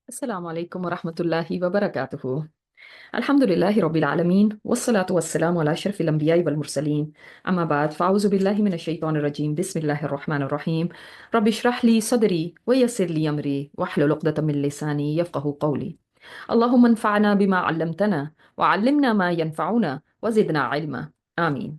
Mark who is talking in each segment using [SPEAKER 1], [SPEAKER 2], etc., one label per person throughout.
[SPEAKER 1] السلام عليكم ورحمة الله وبركاته. الحمد لله رب العالمين والصلاة والسلام على أشرف الأنبياء والمرسلين. أما بعد فأعوذ بالله من الشيطان الرجيم. بسم الله الرحمن الرحيم. رب اشرح لي صدري ويسر لي أمري واحلل عقدة من لساني يفقه قولي. اللهم انفعنا بما علمتنا وعلمنا ما ينفعنا وزدنا علما. آمين.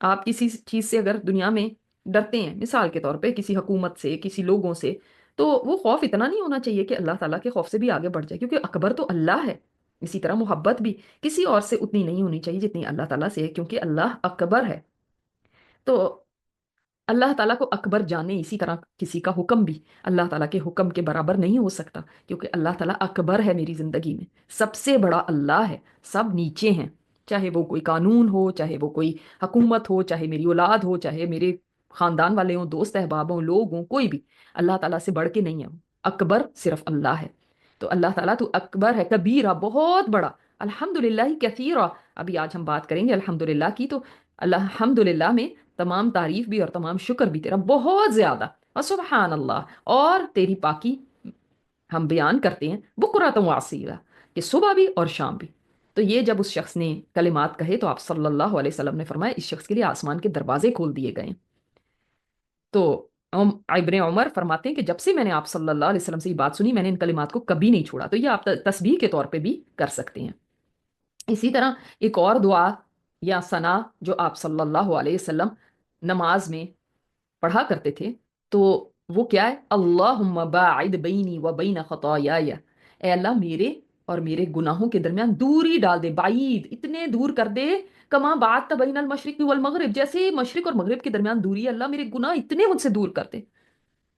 [SPEAKER 1] آپ کسی چیز سے اگر دنیا میں ڈرتے ہیں، مثال کے طور پہ کسی حکومت سے، کسی لوگوں سے، تو وہ خوف اتنا نہیں ہونا چاہیے کہ اللہ تعالیٰ کے خوف سے بھی آگے بڑھ جائے، کیونکہ اکبر تو اللہ ہے۔ اسی طرح محبت بھی کسی اور سے اتنی نہیں ہونی چاہیے جتنی اللہ تعالیٰ سے ہے، کیونکہ اللہ اکبر ہے۔ تو اللہ تعالیٰ کو اکبر جانے، اسی طرح کسی کا حکم بھی اللہ تعالیٰ کے حکم کے برابر نہیں ہو سکتا، کیونکہ اللہ تعالیٰ اکبر ہے میری زندگی میں، سب سے بڑا اللہ ہے، سب نیچے ہیں، چاہے وہ کوئی قانون ہو، چاہے وہ کوئی حکومت ہو، چاہے میری اولاد ہو، چاہے میرے خاندان والے ہوں، دوست احباب ہوں، لوگ ہوں، کوئی بھی اللہ تعالیٰ سے بڑھ کے نہیں ہے، اکبر صرف اللہ ہے۔ تو اللہ تعالیٰ تو اکبر ہے، کبیرہ بہت بڑا، الحمدللہ کثیرہ، ابھی آج ہم بات کریں گے الحمدللہ کی، تو الحمدللہ میں تمام تعریف بھی اور تمام شکر بھی تیرا بہت زیادہ، اور سبحان اللہ، اور تیری پاکی ہم بیان کرتے ہیں بکرۃ و اصیلا، کہ صبح بھی اور شام بھی۔ تو یہ جب اس شخص نے کلمات کہے تو آپ صلی اللہ علیہ وسلم نے فرمایا اس شخص کے لیے آسمان کے دروازے کھول دیے گئے ہیں۔ تو ابن عمر فرماتے ہیں کہ جب سے میں نے آپ صلی اللہ علیہ وسلم سے یہ بات سنی، میں نے ان کلمات کو کبھی نہیں چھوڑا۔ تو یہ آپ تسبیح کے طور پہ بھی کر سکتے ہیں۔ اسی طرح ایک اور دعا یا ثنا جو آپ صلی اللہ علیہ وسلم نماز میں پڑھا کرتے تھے، تو وہ کیا ہے؟ اللہم باعد بینی و بین خطایای، اے اللہ میرے اور میرے گناہوں کے درمیان دوری ڈال دے، بعید اتنے دور کر دے، کما بعدت بین المشرق والمغرب، جیسے مشرق اور مغرب کے درمیان دوری ہے، اللہ میرے گناہ اتنے مجھ سے دور کر دے،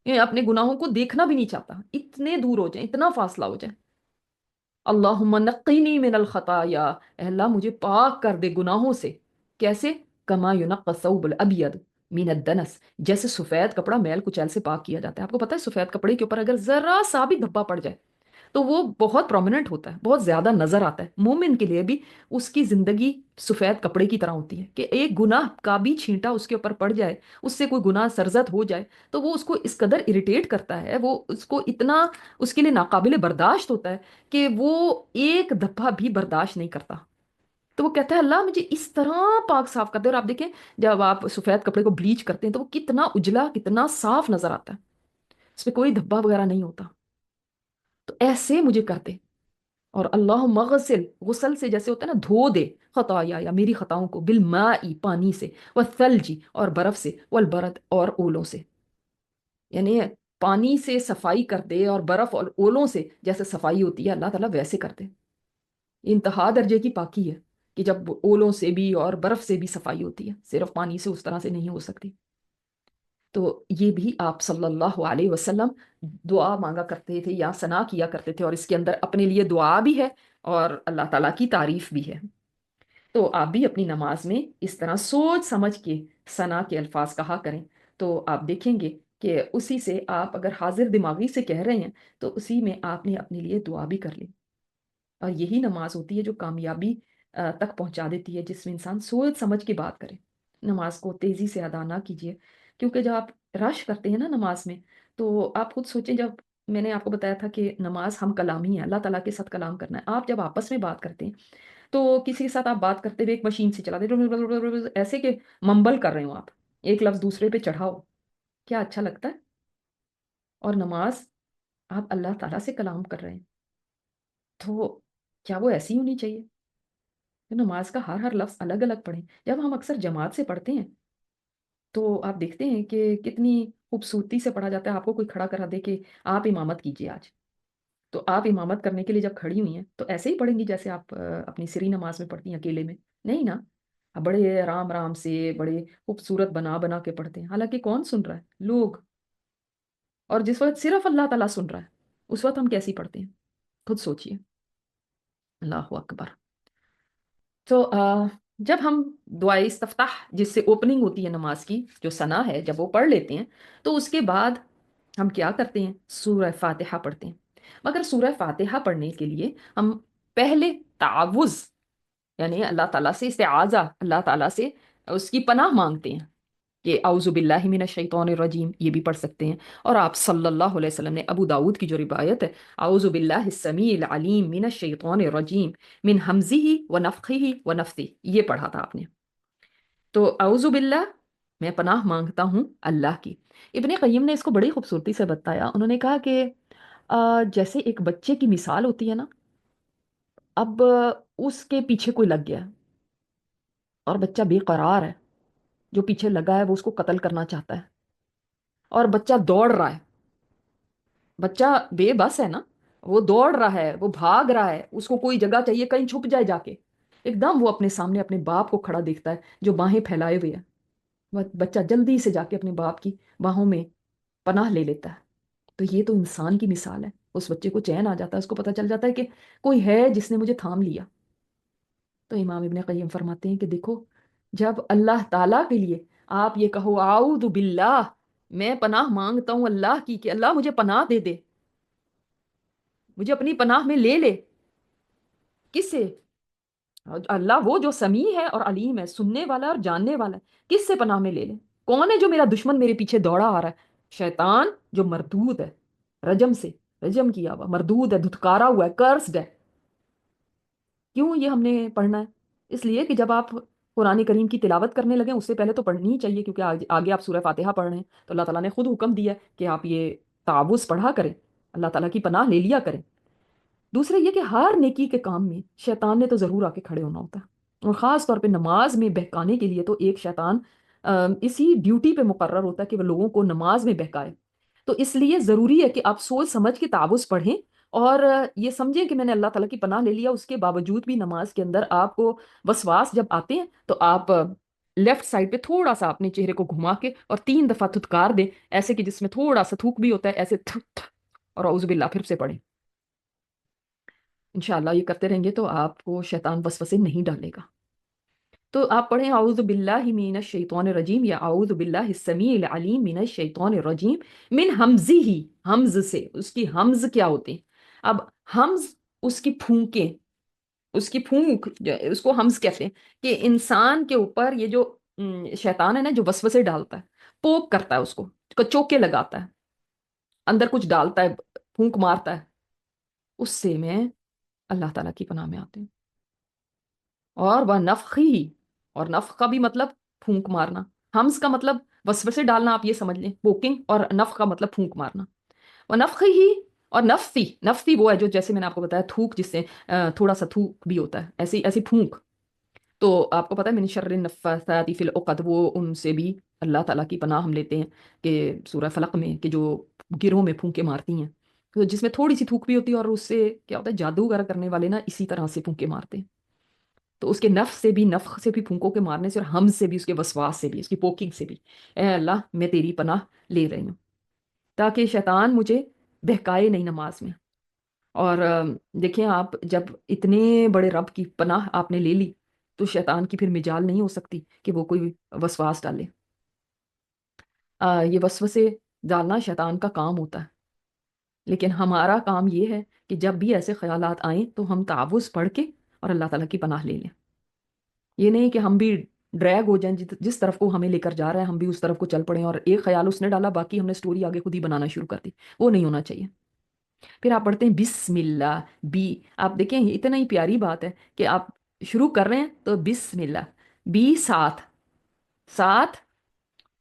[SPEAKER 1] یہ اپنے گناہوں کو دیکھنا بھی نہیں چاہتا، اتنے دور ہو جائیں، اتنا فاصلہ ہو جائے۔ اللہم نقینی من الخطایا، اے اللہ مجھے پاک کر دے گناہوں سے، کیسے؟ کما ینقى الثوب الابیض من الدنس، جیسے سفید کپڑا میل کچیل سے پاک کیا جاتا ہے۔ آپ کو پتہ ہے سفید کپڑے کے اوپر اگر ذرا سا بھی دھبا پڑ جائے تو وہ بہت پرومیننٹ ہوتا ہے، بہت زیادہ نظر آتا ہے۔ مومن کے لیے بھی اس کی زندگی سفید کپڑے کی طرح ہوتی ہے، کہ ایک گناہ کا بھی چھینٹا اس کے اوپر پڑ جائے، اس سے کوئی گناہ سرزد ہو جائے تو وہ اس کو اس قدر اریٹیٹ کرتا ہے، وہ اس کو اتنا اس کے لیے ناقابل برداشت ہوتا ہے کہ وہ ایک دفعہ بھی برداشت نہیں کرتا۔ تو وہ کہتا ہے اللہ مجھے اس طرح پاک صاف کر دے، اور آپ دیکھیں جب آپ سفید کپڑے کو بلیچ کرتے ہیں تو وہ کتنا اجلا، کتنا صاف نظر آتا ہے، اس پہ کوئی دھبا وغیرہ نہیں ہوتا۔ تو ایسے مجھے کر دے، اور اللہ مغسل، غسل سے جیسے ہوتا ہے نا دھو دے، خطایا یا میری خطاؤں کو، بالماء پانی سے، والثلج اور برف سے، والبرد اور اولوں سے، یعنی پانی سے صفائی کر دے اور برف اور اولوں سے جیسے صفائی ہوتی ہے اللہ تعالیٰ ویسے کر دے۔ یہ انتہا درجے کی پاکی ہے کہ جب اولوں سے بھی اور برف سے بھی صفائی ہوتی ہے، صرف پانی سے اس طرح سے نہیں ہو سکتی۔ تو یہ بھی آپ صلی اللہ علیہ وسلم دعا مانگا کرتے تھے یا ثنا کیا کرتے تھے، اور اس کے اندر اپنے لیے دعا بھی ہے اور اللہ تعالیٰ کی تعریف بھی ہے۔ تو آپ بھی اپنی نماز میں اس طرح سوچ سمجھ کے ثنا کے الفاظ کہا کریں، تو آپ دیکھیں گے کہ اسی سے آپ اگر حاضر دماغی سے کہہ رہے ہیں تو اسی میں آپ نے اپنے لیے دعا بھی کر لی۔ اور یہی نماز ہوتی ہے جو کامیابی تک پہنچا دیتی ہے، جس میں انسان سوچ سمجھ کے بات کرے۔ نماز کو تیزی سے ادا نہ کیجیے، کیونکہ جب آپ رش کرتے ہیں نا نماز میں، تو آپ خود سوچیں، جب میں نے آپ کو بتایا تھا کہ نماز ہم کلامی ہے، اللہ تعالیٰ کے ساتھ کلام کرنا ہے، آپ جب آپس میں بات کرتے ہیں تو کسی کے ساتھ آپ بات کرتے ہوئے ایک مشین سے چلا دے ایسے کہ ممبل کر رہے ہو آپ، ایک لفظ دوسرے پہ چڑھاؤ، کیا اچھا لگتا ہے؟ اور نماز آپ اللہ تعالیٰ سے کلام کر رہے ہیں، تو کیا وہ ایسی ہونی چاہیے؟ تو نماز کا ہر ہر لفظ الگ الگ پڑھیں۔ جب ہم اکثر جماعت سے پڑھتے ہیں تو آپ دیکھتے ہیں کہ کتنی خوبصورتی سے پڑھا جاتا ہے، آپ کو کوئی کھڑا کرا دے کہ آپ امامت کیجیے آج، تو آپ امامت کرنے کے لیے جب کھڑی ہوئی ہیں تو ایسے ہی پڑھیں گی جیسے آپ اپنی سری نماز میں پڑھتی ہیں اکیلے میں؟ نہیں نا، آپ بڑے آرام آرام سے بڑے خوبصورت بنا بنا کے پڑھتے ہیں، حالانکہ کون سن رہا ہے؟ لوگ۔ اور جس وقت صرف اللہ تعالیٰ سن رہا ہے اس وقت ہم کیسی پڑھتے ہیں؟ خود سوچئے۔ اللہ اکبر۔ تو جب ہم دعائے استفتاح جس سے اوپننگ ہوتی ہے نماز کی، جو ثنا ہے، جب وہ پڑھ لیتے ہیں تو اس کے بعد ہم کیا کرتے ہیں؟ سورہ فاتحہ پڑھتے ہیں۔ مگر سورہ فاتحہ پڑھنے کے لیے ہم پہلے تعوذ، یعنی اللہ تعالیٰ سے استعاذہ، اللہ تعالیٰ سے اس کی پناہ مانگتے ہیں کہ اعوذ باللہ من الشیطان الرجیم، یہ بھی پڑھ سکتے ہیں۔ اور آپ صلی اللہ علیہ وسلم نے ابو داود کی جو روایت ہے، اعوذ باللہ السمیع العلیم من الشیطان الرجیم من ہمزہ ونفخہ ونفثہ، یہ پڑھا تھا آپ نے۔ تو اعوذ باللہ، میں پناہ مانگتا ہوں اللہ کی۔ ابن قیم نے اس کو بڑی خوبصورتی سے بتایا، انہوں نے کہا کہ جیسے ایک بچے کی مثال ہوتی ہے نا، اب اس کے پیچھے کوئی لگ گیا اور بچہ بے قرار ہے، جو پیچھے لگا ہے وہ اس کو قتل کرنا چاہتا ہے، اور بچہ دوڑ رہا ہے، بچہ بے بس ہے نا، وہ دوڑ رہا ہے، وہ بھاگ رہا ہے، اس کو کوئی جگہ چاہیے کہیں چھپ جائے جا کے، ایک دم وہ اپنے سامنے اپنے باپ کو کھڑا دیکھتا ہے جو باہیں پھیلائے ہوئے ہے، وہ بچہ جلدی سے جا کے اپنے باپ کی باہوں میں پناہ لے لیتا ہے۔ تو یہ تو انسان کی مثال ہے، اس بچے کو چین آ جاتا ہے، اس کو پتہ چل جاتا ہے کہ کوئی ہے جس نے مجھے تھام لیا۔ تو امام ابن قیم فرماتے ہیں کہ دیکھو، جب اللہ تعالیٰ کے لیے آپ یہ کہو اعوذ باللہ، میں پناہ مانگتا ہوں اللہ کی کہ اللہ مجھے پناہ دے دے، مجھے اپنی پناہ میں لے لے، کس سے؟ اللہ وہ جو سمیع ہے اور علیم ہے، سننے والا اور جاننے والا ہے، کس سے پناہ میں لے لے؟ کون ہے جو میرا دشمن میرے پیچھے دوڑا آ رہا ہے؟ شیطان جو مردود ہے، رجم سے رجم کیا ہوا، مردود ہے، دھتکارا ہوا ہے، کرسڈ ہے۔ کیوں یہ ہم نے پڑھنا ہے؟ اس لیے کہ جب آپ قرآن کریم کی تلاوت کرنے لگیں، اس سے پہلے تو پڑھنی ہی چاہیے، کیونکہ آگے آپ سورہ فاتحہ پڑھ رہے ہیں، تو اللہ تعالیٰ نے خود حکم دیا کہ آپ یہ تعوذ پڑھا کریں، اللہ تعالیٰ کی پناہ لے لیا کریں۔ دوسرے یہ کہ ہر نیکی کے کام میں شیطان نے تو ضرور آ کے کھڑے ہونا ہوتا ہے، اور خاص طور پہ نماز میں بہکانے کے لیے تو ایک شیطان اسی ڈیوٹی پہ مقرر ہوتا ہے کہ وہ لوگوں کو نماز میں بہکائے۔ تو اس لیے ضروری ہے کہ آپ سوچ سمجھ کے تعوذ پڑھیں، اور یہ سمجھیں کہ میں نے اللہ تعالیٰ کی پناہ لے لیا، اس کے باوجود بھی نماز کے اندر آپ کو وسواس جب آتے ہیں تو آپ لیفٹ سائڈ پہ تھوڑا سا اپنے چہرے کو گھما کے اور 3 دفعہ تھتکار دیں، ایسے کہ جس میں تھوڑا سا تھوک بھی ہوتا ہے، ایسے تھک تھک، اور اعوذ باللہ پھر سے پڑھیں۔ انشاءاللہ یہ کرتے رہیں گے تو آپ کو شیطان وسوسے نہیں ڈالے گا۔ تو آپ پڑھیں اعوذ باللہ من الشیطان الرجیم، یا اعوذ باللہ السمیع العلیم من الشیطان الرجیم من حمزہ، حمز سے، اس کی حمز کیا ہوتے ہیں؟ اب حمز اس کی پھونکیں، اس کی پھونک اس کو حمز کہتے ہیں، کہ انسان کے اوپر یہ جو شیطان ہے نا، جو وسوسے ڈالتا ہے، پوک کرتا ہے، اس کو چوکے لگاتا ہے، اندر کچھ ڈالتا ہے، پھونک مارتا ہے، اس سے میں اللہ تعالیٰ کی پناہ میں آتے ہیں۔ اور وہ نفخی، اور نفخ کا بھی مطلب پھونک مارنا، حمز کا مطلب وسوسے ڈالنا، آپ یہ سمجھ لیں پوکنگ، اور نفخ کا مطلب پھونک مارنا۔ وہ نفخی ہی، اور نفسی، نفسی وہ ہے جو جیسے میں نے آپ کو بتایا تھوک، جس سے تھوڑا سا تھوک بھی ہوتا ہے، ایسی ایسی پھونک۔ تو آپ کو پتا ہے من شر النفاثات فی العقد، وہ ان سے بھی اللہ تعالیٰ کی پناہ ہم لیتے ہیں، کہ سورہ فلق میں کہ جو گروہ میں پھونکے مارتی ہیں، تو جس میں تھوڑی سی تھوک بھی ہوتی ہے، اور اس سے کیا ہوتا ہے، جادوگر کرنے والے نا اسی طرح سے پھونکے مارتے ہیں۔ تو اس کے نفس سے بھی، نفخ سے بھی، پھونکوں کے مارنے سے، اور حمز سے بھی، اس کے وسواس سے بھی، اس کی پوکنگ سے بھی، اے اللہ میں تیری پناہ لے رہی ہوں، تاکہ شیطان مجھے بہکائے نہیں نماز میں۔ اور دیکھیں آپ جب اتنے بڑے رب کی پناہ آپ نے لے لی، تو شیطان کی پھر مجال نہیں ہو سکتی کہ وہ کوئی وسواس ڈالے۔ یہ وسوسے ڈالنا شیطان کا کام ہوتا ہے، لیکن ہمارا کام یہ ہے کہ جب بھی ایسے خیالات آئیں تو ہم تعوذ پڑھ کے اور اللہ تعالیٰ کی پناہ لے لیں۔ یہ نہیں کہ ہم بھی ڈریگ ہو جائیں، جس طرف کو ہمیں لے کر جا رہا ہے ہم بھی اس طرف کو چل پڑیں، اور ایک خیال اس نے ڈالا، باقی ہم نے سٹوری آگے خود ہی بنانا شروع کر دی، وہ نہیں ہونا چاہیے۔ پھر آپ پڑھتے ہیں بسم اللہ بی، آپ دیکھیں اتنا ہی پیاری بات ہے کہ آپ شروع کر رہے ہیں تو بسم اللہ، بی ساتھ، ساتھ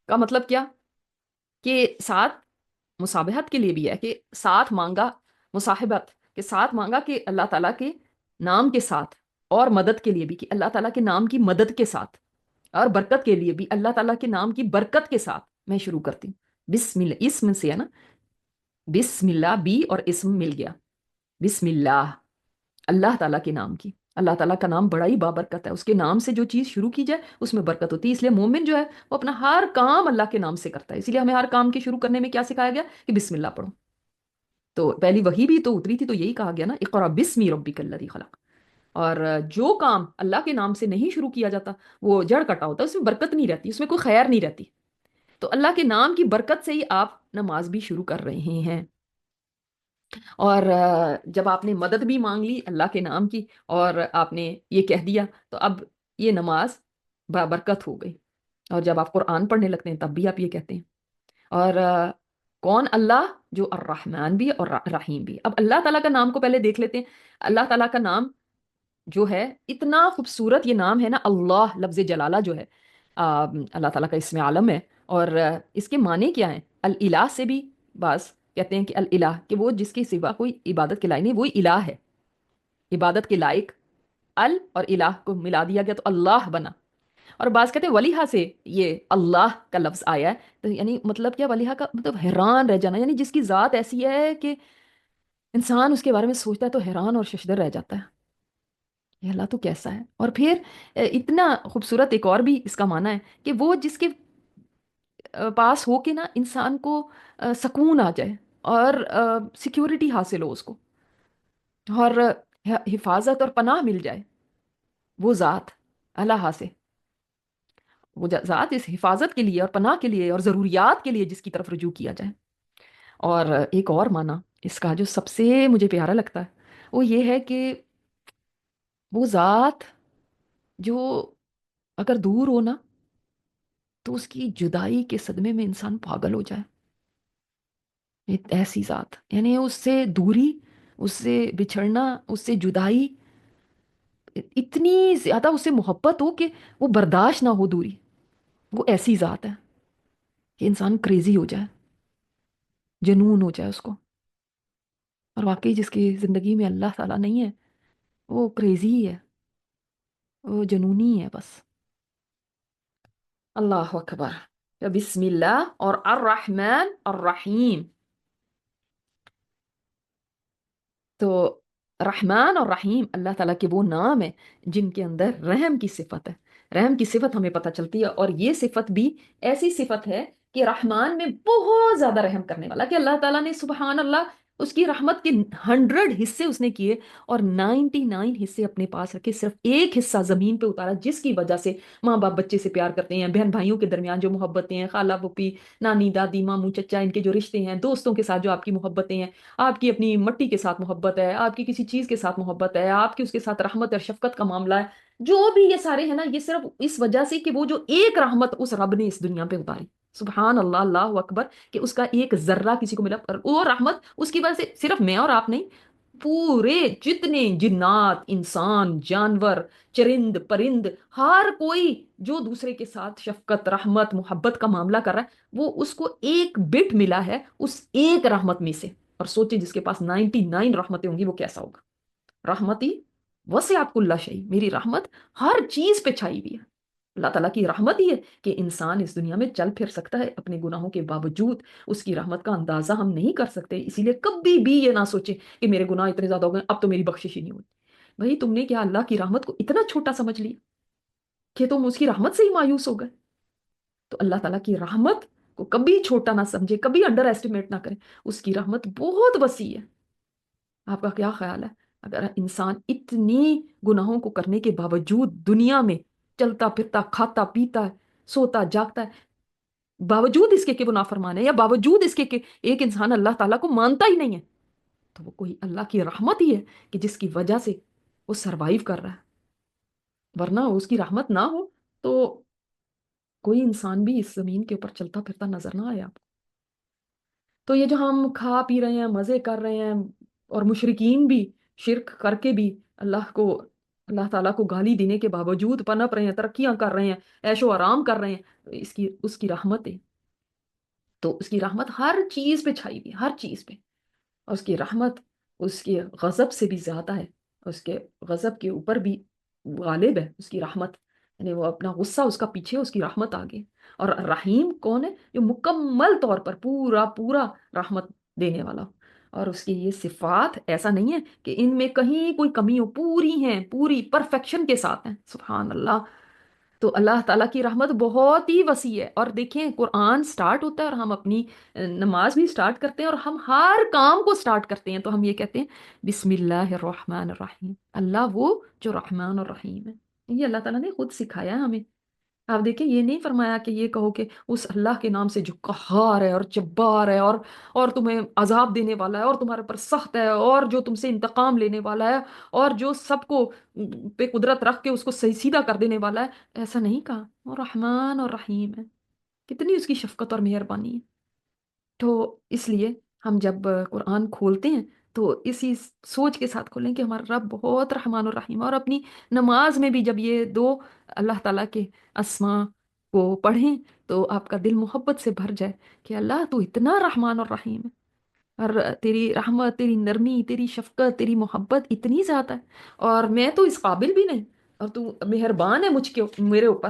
[SPEAKER 1] کا مطلب کیا؟ کہ ساتھ مصابہت کے لیے بھی ہے، کہ ساتھ مانگا، مصاحبت، کہ ساتھ مانگا کہ اللہ تعالیٰ کے نام کے ساتھ، اور مدد کے لیے بھی کہ اللہ تعالیٰ کے نام کی مدد کے ساتھ، اور برکت کے لیے بھی اللہ تعالیٰ کے نام کی برکت کے ساتھ میں شروع کرتی ہوں۔ بسم اللہ، اسم سے ہے نا، بسم اللہ، بی اور اسم مل گیا، بسم اللہ، اللہ تعالیٰ کے نام کی۔ اللہ تعالیٰ کا نام بڑا ہی بابرکت ہے، اس کے نام سے جو چیز شروع کی جائے اس میں برکت ہوتی ہے، اس لیے مومن جو ہے وہ اپنا ہر کام اللہ کے نام سے کرتا ہے، اسی لیے ہمیں ہر کام کے شروع کرنے میں کیا سکھایا گیا کہ بسم اللہ پڑھو۔ تو پہلی وحی بھی تو اتری تھی تو یہی کہا گیا نا، اقرا بسمی ربک الذی خلق۔ اور جو کام اللہ کے نام سے نہیں شروع کیا جاتا وہ جڑ کٹا ہوتا ہے، اس میں برکت نہیں رہتی، اس میں کوئی خیر نہیں رہتی۔ تو اللہ کے نام کی برکت سے ہی آپ نماز بھی شروع کر رہے ہیں، اور جب آپ نے مدد بھی مانگ لی اللہ کے نام کی، اور آپ نے یہ کہہ دیا، تو اب یہ نماز بابرکت ہو گئی۔ اور جب آپ قرآن پڑھنے لگتے ہیں تب بھی آپ یہ کہتے ہیں۔ اور کون اللہ؟ جو الرحمن بھی اور رحیم بھی۔ اب اللہ تعالیٰ کا نام کو پہلے دیکھ لیتے ہیں۔ اللہ تعالیٰ کا نام جو ہے اتنا خوبصورت یہ نام ہے نا، اللہ لفظ جلالہ جو ہے، اللہ تعالیٰ کا اسم عالم ہے، اور اس کے معنی کیا ہیں؟ الالہ سے بھی بعض کہتے ہیں کہ الالہ، کہ وہ جس کے سوا کوئی عبادت کے لائق نہیں، وہی الہ ہے، عبادت کے لائق۔ ال اور الہ کو ملا دیا گیا تو اللہ بنا۔ اور بعض کہتے ہیں ولیحہ سے یہ اللہ کا لفظ آیا ہے، تو یعنی مطلب کیا، ولیحہ کا مطلب حیران رہ جانا، یعنی جس کی ذات ایسی ہے کہ انسان اس کے بارے میں سوچتا ہے تو حیران اور ششدر رہ جاتا ہے، یہ اللہ تو کیسا ہے۔ اور پھر اتنا خوبصورت ایک اور بھی اس کا معنی ہے کہ وہ جس کے پاس ہو کے نا انسان کو سکون آ جائے اور سیکیورٹی حاصل ہو اس کو، اور حفاظت اور پناہ مل جائے، وہ ذات اللہ سے، وہ ذات اس حفاظت کے لیے اور پناہ کے لیے اور ضروریات کے لیے جس کی طرف رجوع کیا جائے۔ اور ایک اور معنی اس کا جو سب سے مجھے پیارا لگتا ہے وہ یہ ہے کہ وہ ذات جو اگر دور ہو نا تو اس کی جدائی کے صدمے میں انسان پاگل ہو جائے، ایک ایسی ذات، یعنی اس سے دوری، اس سے بچھڑنا، اس سے جدائی، اتنی زیادہ اس سے محبت ہو کہ وہ برداشت نہ ہو دوری، وہ ایسی ذات ہے کہ انسان کریزی ہو جائے، جنون ہو جائے اس کو۔ اور واقعی جس کی زندگی میں اللہ تعالیٰ نہیں ہے وہ کریزی ہی ہے، وہ جنونی ہے بس۔ اللہ اکبر۔ بسم اللہ اور الرحمن الرحیم، تو رحمان اور رحیم اللہ تعالیٰ کے وہ نام ہیں جن کے اندر رحم کی صفت ہے، رحم کی صفت ہمیں پتہ چلتی ہے، اور یہ صفت بھی ایسی صفت ہے کہ رحمان میں بہت زیادہ رحم کرنے والا، کہ اللہ تعالیٰ نے سبحان اللہ اس کی رحمت کے 100 حصے اس نے کیے اور 99 حصے اپنے پاس رکھے، صرف ایک حصہ زمین پہ اتارا جس کی وجہ سے ماں باپ بچے سے پیار کرتے ہیں، بہن بھائیوں کے درمیان جو محبتیں ہیں، خالہ پھوپھی، نانی دادی ماموں چچا، ان کے جو رشتے ہیں، دوستوں کے ساتھ جو آپ کی محبتیں ہیں، آپ کی اپنی مٹی کے ساتھ محبت ہے، آپ کی کسی چیز کے ساتھ محبت ہے، آپ کی اس کے ساتھ رحمت اور شفقت کا معاملہ ہے، جو بھی یہ سارے ہیں نا، یہ صرف اس وجہ سے کہ وہ جو ایک رحمت اس رب نے اس دنیا پہ اتاری، سبحان اللہ، اللہ اکبر، کہ اس کا ایک ذرہ کسی کو ملا، اور وہ رحمت اس کی وجہ سے صرف میں اور آپ نہیں، پورے جتنے جنات، انسان، جانور، چرند پرند، ہر کوئی جو دوسرے کے ساتھ شفقت، رحمت، محبت کا معاملہ کر رہا ہے، وہ اس کو ایک بٹ ملا ہے اس ایک رحمت میں سے۔ اور سوچیں جس کے پاس 99 رحمتیں ہوں گی وہ کیسا ہوگا۔ رحمتی وسعت کل شیء، میری رحمت ہر چیز پہ چھائی ہوئی ہے۔ اللہ تعالیٰ کی رحمت ہی ہے کہ انسان اس دنیا میں چل پھر سکتا ہے اپنے گناہوں کے باوجود، اس کی رحمت کا اندازہ ہم نہیں کر سکتے، اسی لیے کبھی بھی یہ نہ سوچیں کہ میرے گناہ اتنے زیادہ ہو گئے اب تو میری بخشش ہی نہیں ہوئی۔ بھائی تم نے کیا اللہ کی رحمت کو اتنا چھوٹا سمجھ لیا کہ تم اس کی رحمت سے ہی مایوس ہو گئے؟ تو اللہ تعالیٰ کی رحمت کو کبھی چھوٹا نہ سمجھے، کبھی انڈر ایسٹیمیٹ نہ کریں، اس کی رحمت بہت وسیع ہے۔ آپ کا کیا خیال ہے اگر انسان اتنی گناہوں کو کرنے کے باوجود دنیا میں چلتا پھرتا، کھاتا پیتا ہے، سوتا جاگتا ہے، باوجود اس کے کہ وہ نافرمان ہے، یا باوجود اس کے کہ ایک انسان اللہ تعالیٰ کو مانتا ہی نہیں ہے، تو وہ کوئی اللہ کی رحمت ہی ہے کہ جس کی وجہ سے وہ سروائیو کر رہا ہے، ورنہ اس کی رحمت نہ ہو تو کوئی انسان بھی اس زمین کے اوپر چلتا پھرتا نظر نہ آیا۔ تو یہ جو ہم کھا پی رہے ہیں، مزے کر رہے ہیں، اور مشرکین بھی شرک کر کے بھی اللہ تعالیٰ کو گالی دینے کے باوجود پنپ رہے ہیں، ترقیاں کر رہے ہیں، عیش و آرام کر رہے ہیں، تو اس کی رحمت ہے، تو اس کی رحمت ہر چیز پہ چھائی ہوئی ہے، ہر چیز پہ، اور اس کی رحمت اس کے غضب سے بھی زیادہ ہے، اس کے غضب کے اوپر بھی غالب ہے اس کی رحمت، یعنی وہ اپنا غصہ اس کا پیچھے، اس کی رحمت آگے۔ اور رحیم کون ہے؟ جو مکمل طور پر پورا پورا رحمت دینے والا ہو، اور اس کی یہ صفات ایسا نہیں ہے کہ ان میں کہیں کوئی کمی ہو، پوری ہیں، پوری پرفیکشن کے ساتھ ہیں، سبحان اللہ۔ تو اللہ تعالیٰ کی رحمت بہت ہی وسیع ہے، اور دیکھیں قرآن سٹارٹ ہوتا ہے اور ہم اپنی نماز بھی سٹارٹ کرتے ہیں، اور ہم ہر کام کو سٹارٹ کرتے ہیں تو ہم یہ کہتے ہیں بسم اللہ الرحمن الرحیم، اللہ وہ جو رحمان اور رحیم ہے۔ یہ اللہ تعالیٰ نے خود سکھایا ہے ہمیں۔ آپ دیکھیں یہ نہیں فرمایا کہ یہ کہو کہ اس اللہ کے نام سے جو قہار ہے اور جبار ہے، اور تمہیں عذاب دینے والا ہے، اور تمہارے پر سخت ہے، اور جو تم سے انتقام لینے والا ہے، اور جو سب کو پہ قدرت رکھ کے اس کو صحیح سیدھا کر دینے والا ہے، ایسا نہیں کہا، وہ رحمان اور رحیم ہے، کتنی اس کی شفقت اور مہربانی ہے۔ تو اس لیے ہم جب قرآن کھولتے ہیں تو اسی سوچ کے ساتھ کھولیں کہ ہمارا رب بہت رحمان الرحیم، اور اپنی نماز میں بھی جب یہ دو اللہ تعالیٰ کے اسماء کو پڑھیں تو آپ کا دل محبت سے بھر جائے کہ اللہ تو اتنا رحمان اور رحیم ہے، اور تیری رحمت، تیری نرمی، تیری شفقت، تیری محبت اتنی زیادہ ہے، اور میں تو اس قابل بھی نہیں، اور تو مہربان ہے میرے اوپر